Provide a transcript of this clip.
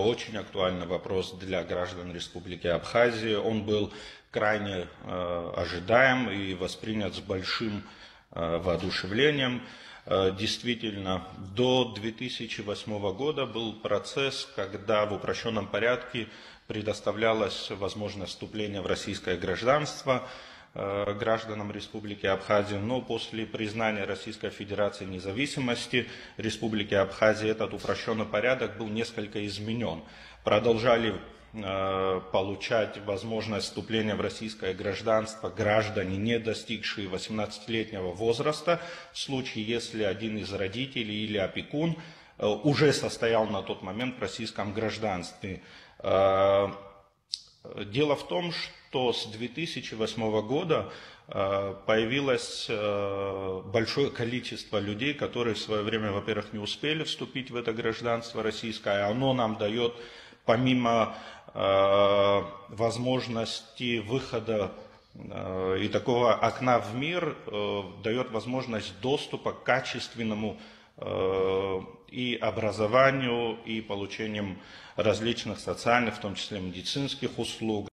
Очень актуальный вопрос для граждан Республики Абхазия. Он был крайне ожидаем и воспринят с большим воодушевлением. Действительно, до 2008 года был процесс, когда в упрощенном порядке предоставлялась возможность вступления в российское гражданство гражданам Республики Абхазия, но после признания Российской Федерации независимости Республики Абхазия этот упрощенный порядок был несколько изменен. Продолжали получать возможность вступления в российское гражданство граждане, не достигшие 18-летнего возраста, в случае, если один из родителей или опекун уже состоял на тот момент в российском гражданстве. Дело в том, что с 2008 года появилось большое количество людей, которые в свое время, во-первых, не успели вступить в это гражданство российское. Оно нам дает, помимо возможности выхода и такого окна в мир, дает возможность доступа к качественному и образованию, и получением различных социальных, в том числе медицинских услуг.